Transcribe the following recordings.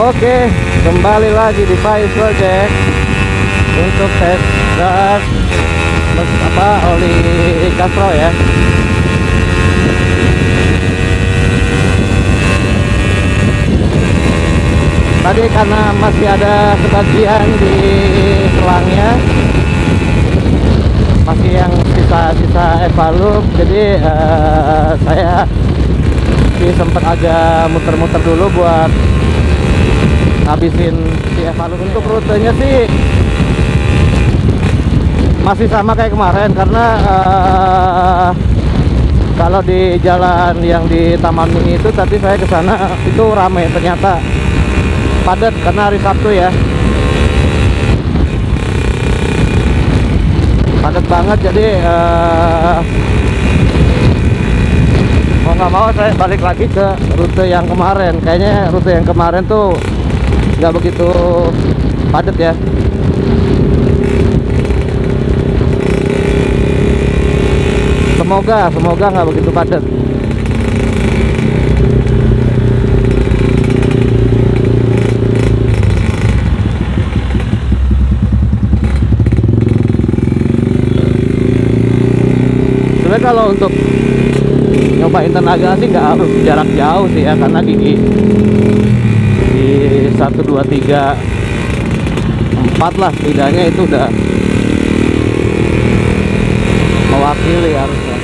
Oke, kembali lagi di Faiz Project untuk tes gas oli Castrol ya. Tadi karena masih ada sebagian di selangnya, masih yang sisa-sisa evalup, jadi saya sempat agak muter-muter dulu buat habisin si evalup. Untuk rutenya sih masih sama kayak kemarin, karena kalau di jalan yang di Taman Mini itu tadi saya ke sana itu ramai, ternyata padat karena hari Sabtu ya. Padat banget, jadi mau nggak mau saya balik lagi ke rute yang kemarin. Kayaknya rute yang kemarin tuh nggak begitu padat ya. Semoga nggak begitu padat. Sebenarnya kalau untuk nyobain tenaga sih nggak harus jarak jauh sih ya, karena di 1, 2, 3, 4 lah setidaknya itu udah mewakili harusnya.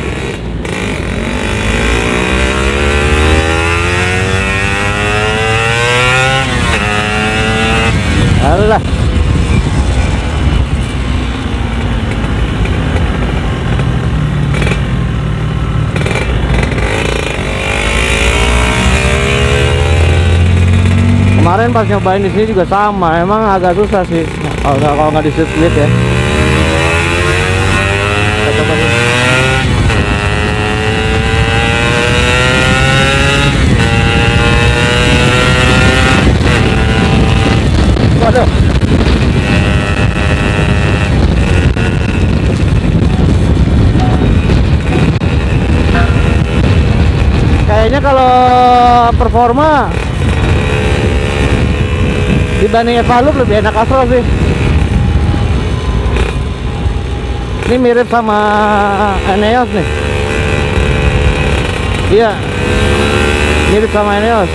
Alah, kemarin pas nyobain di sini juga sama, emang agak susah sih kalau nggak di split ya. Kita coba nih. Waduh. Kayaknya kalau performa dibanding evalup lebih enak Castrol sih. Ini mirip sama Eneos nih. Iya, mirip sama Eneos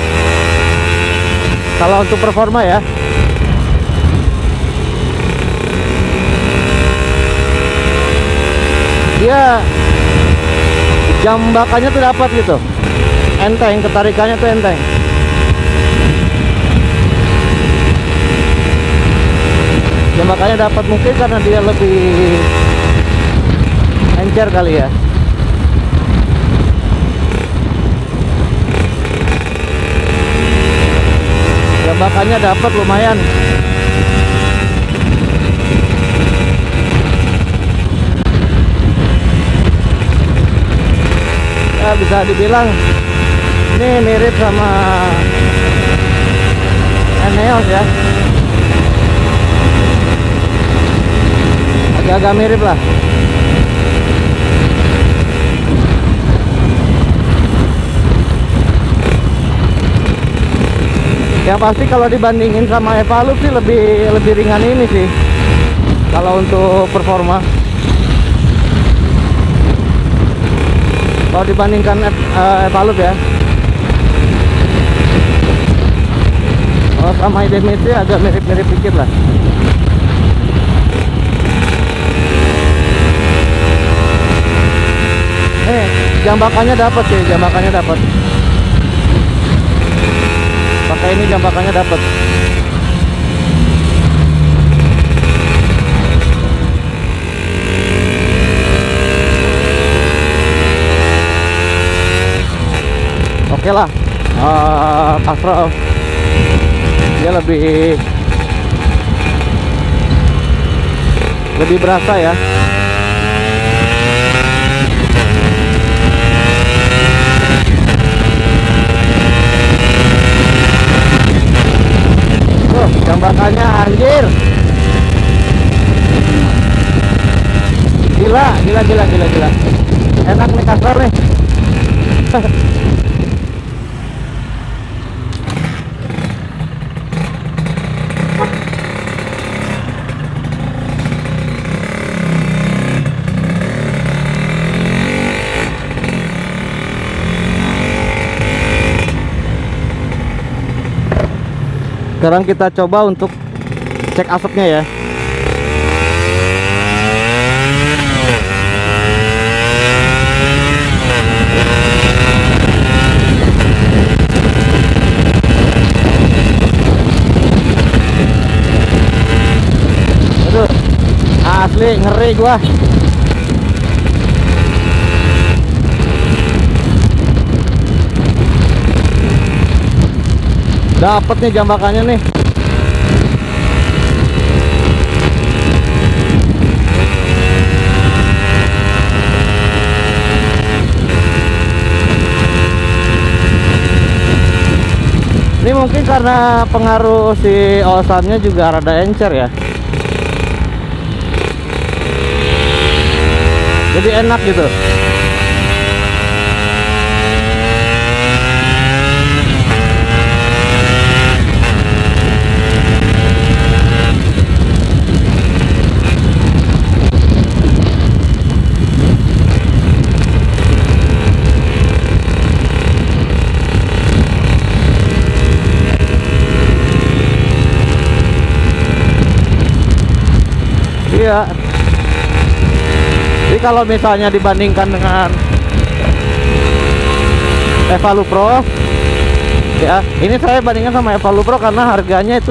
kalau untuk performa ya. Dia jam bakannya tuh dapat gitu, enteng, ketarikannya tuh enteng. Ya makanya dapat, mungkin karena dia lebih encer kali ya. Ya makanya dapat lumayan. Ya bisa dibilang ini mirip sama Eneos ya. Agak mirip lah. Yang pasti kalau dibandingin sama evalup sih lebih ringan ini sih kalau untuk performa. Kalau dibandingkan evalup ya. Kalau sama Idemitri agak mirip-mirip dikit lah. Jambakannya dapat sih, jambakannya dapat. Pakai ini jambakannya dapat. Oke lah, Castrol dia lebih berasa ya. Jambakannya anjir, gila, enak nih Castrol nih. Sekarang kita coba untuk cek asapnya ya. Aduh, asli ngeri gua. Dapet nih jambakannya nih. Ini mungkin karena pengaruh si osamnya juga rada encer ya. Jadi enak gitu. Iya. Jadi kalau misalnya dibandingkan dengan Evalu Pro, ya ini saya bandingkan sama Evalu Pro karena harganya itu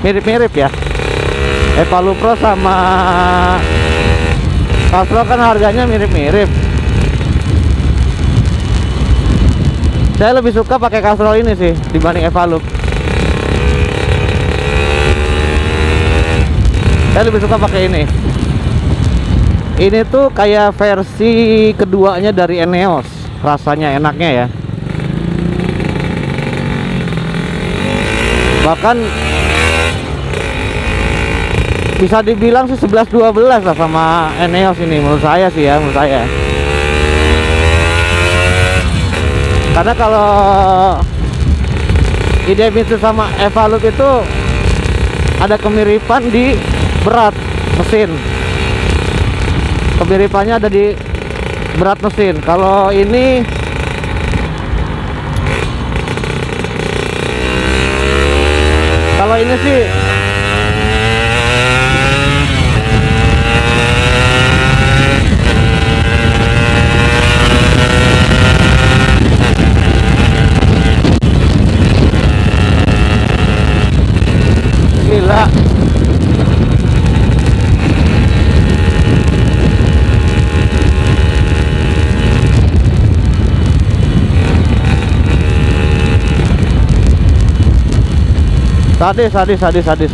mirip-mirip ya. Evalu Pro sama Castrol kan harganya mirip-mirip. Saya lebih suka pakai Castrol ini sih dibanding Evalu. Saya lebih suka pakai ini. Ini tuh kayak versi keduanya dari Eneos. Rasanya enaknya ya. Bahkan bisa dibilang sih 11-12 lah sama Eneos ini menurut saya sih ya, menurut saya. Karena kalau Idemitsu sama Evalup itu ada kemiripan di berat mesin. Kemiripannya ada di berat mesin. Kalau ini sih gila. Sadis.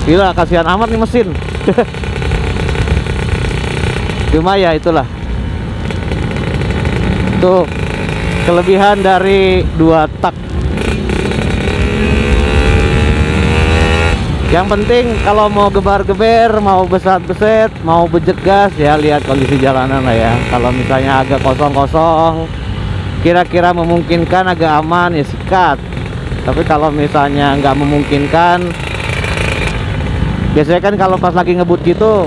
Gila, kasihan amat nih mesin. Cuma ya itulah. Tuh kelebihan dari 2 tak. Yang penting kalau mau gebar-geber, mau beset-beset, mau bejegas ya lihat kondisi jalanan lah ya. Kalau misalnya agak kosong-kosong, kira-kira memungkinkan agak aman ya sikat. Tapi kalau misalnya nggak memungkinkan, biasanya kan kalau pas lagi ngebut gitu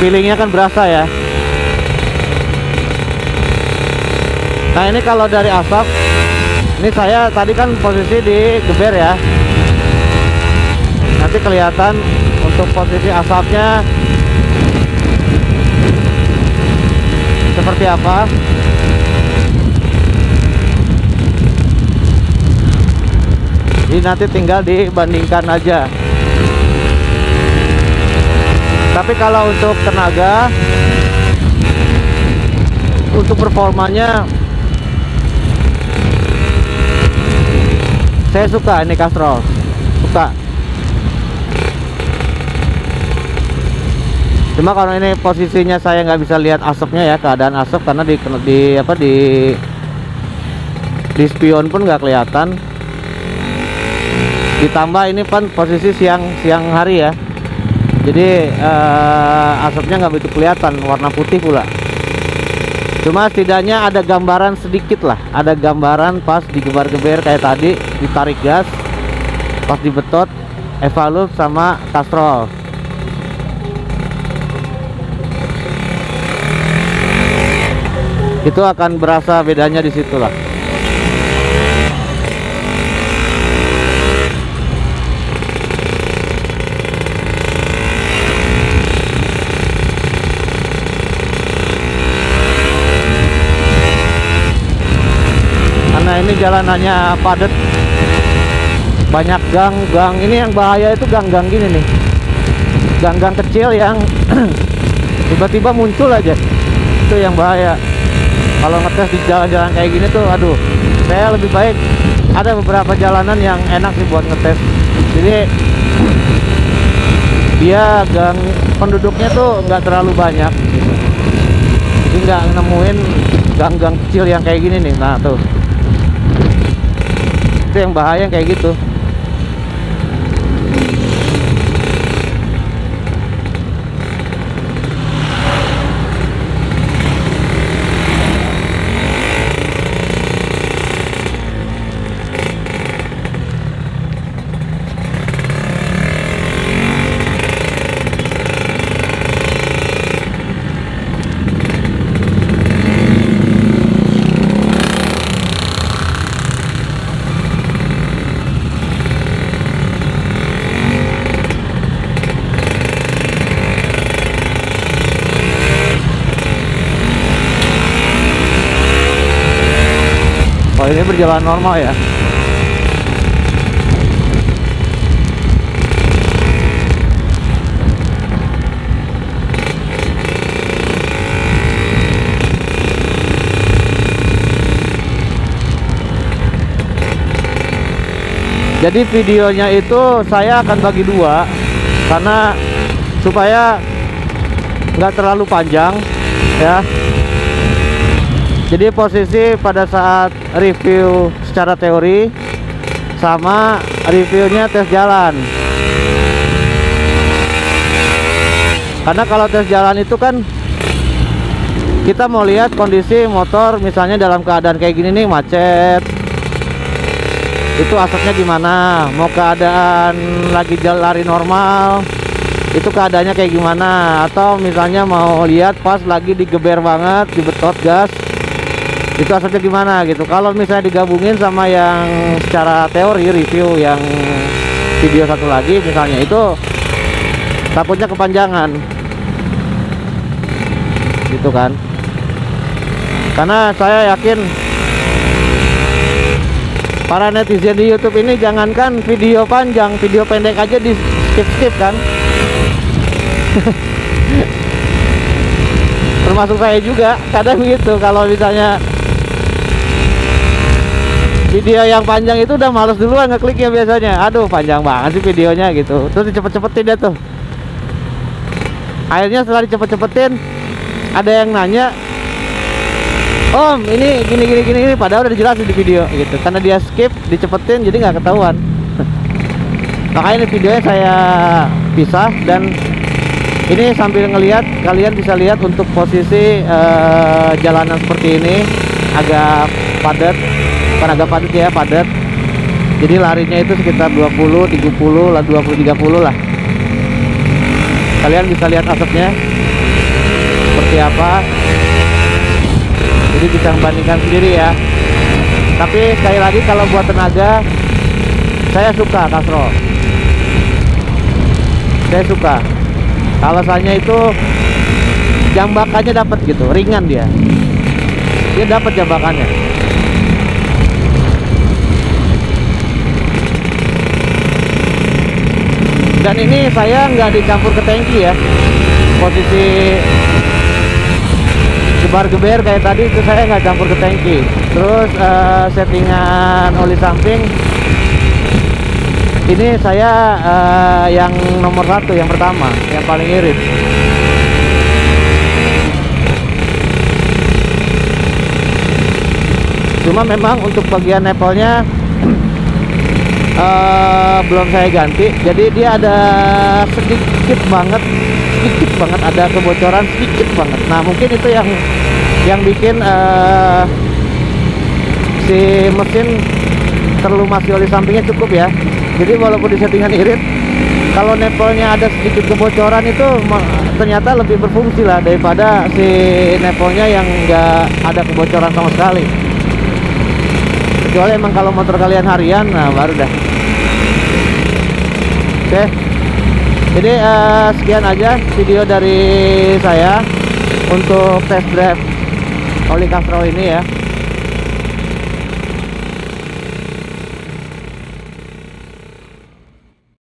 feelingnya kan berasa ya. Nah ini kalau dari asap, ini saya tadi kan posisi di geber ya. Nanti kelihatan untuk posisi asapnya seperti apa. Ini nanti tinggal dibandingkan aja. Tapi kalau untuk tenaga, untuk performanya saya suka ini Castrol, suka. Cuma kalau ini posisinya saya nggak bisa lihat asapnya ya, keadaan asap karena di spion pun nggak kelihatan. Ditambah ini kan posisi siang hari ya, jadi asapnya nggak begitu kelihatan, warna putih pula. Cuma setidaknya ada gambaran sedikit lah, ada gambaran pas digebar-geber kayak tadi, ditarik gas, pas dibetot Evalup sama Castrol. Itu akan berasa bedanya di situ lah. ini jalanannya padat, banyak gang-gang. Ini yang bahaya itu gang-gang gini nih, gang-gang kecil yang tiba-tiba muncul aja, itu yang bahaya. Kalau ngetes di jalan-jalan kayak gini tuh, aduh, saya lebih baik ada beberapa jalanan yang enak sih buat ngetes. Jadi dia gang penduduknya tuh nggak terlalu banyak gitu. Jadi nggak nemuin gang-gang kecil yang kayak gini nih. Nah tuh, itu yang bahaya kayak gitu. Oh, ini berjalan normal ya. Jadi videonya itu saya akan bagi dua, karena supaya nggak terlalu panjang ya. Jadi posisi pada saat review secara teori sama reviewnya tes jalan. Karena kalau tes jalan itu kan kita mau lihat kondisi motor, misalnya dalam keadaan kayak gini nih, macet, itu asapnya gimana. Mau keadaan lagi lari normal, itu keadaannya kayak gimana. Atau misalnya mau lihat pas lagi digeber banget, dibetot gas, itu asapnya gimana gitu. Kalau misalnya digabungin sama yang secara teori review yang video satu lagi misalnya, itu takutnya kepanjangan gitu kan. Karena saya yakin para netizen di YouTube ini jangankan video panjang, video pendek aja di skip kan. Termasuk saya juga kadang gitu. Kalau misalnya video yang panjang itu udah males duluan ngekliknya biasanya. Aduh, panjang banget sih videonya gitu. Terus dicepet-cepetin deh tuh. Akhirnya setelah dicepet-cepetin, ada yang nanya, "Om, ini gini," padahal udah dijelasin di video gitu. Karena dia skip, dicepetin, jadi nggak ketahuan. Makanya ini videonya saya pisah, dan ini sambil ngelihat, kalian bisa lihat untuk posisi jalanan seperti ini agak padat. Bukan agak padat ya, padat. Jadi larinya itu sekitar 20, 30 lah, 20, 30 lah. Kalian bisa lihat asapnya seperti apa. Jadi bisa membandingkan sendiri ya. Tapi sekali lagi, kalau buat tenaga, saya suka Castrol. Saya suka. Alasannya itu jambakannya dapat gitu, ringan dia. Dia dapat jambakannya. Dan ini saya nggak dicampur ke tangki ya. Posisi gebar-geber kayak tadi itu saya nggak campur ke tangki. Terus settingan oli samping ini saya yang nomor 1, yang pertama, yang paling irit. Cuma memang untuk bagian nepelnya belum saya ganti, jadi dia ada sedikit banget ada kebocoran sedikit banget. Nah, mungkin itu yang bikin si mesin terlumasi oli sampingnya cukup ya. Jadi walaupun di settingan irit, kalau nepelnya ada sedikit kebocoran itu ternyata lebih berfungsi lah daripada si nepelnya yang enggak ada kebocoran sama sekali. Kecuali emang kalau motor kalian harian, nah baru dah. Oke, jadi sekian aja video dari saya untuk test drive oli Castrol ini ya.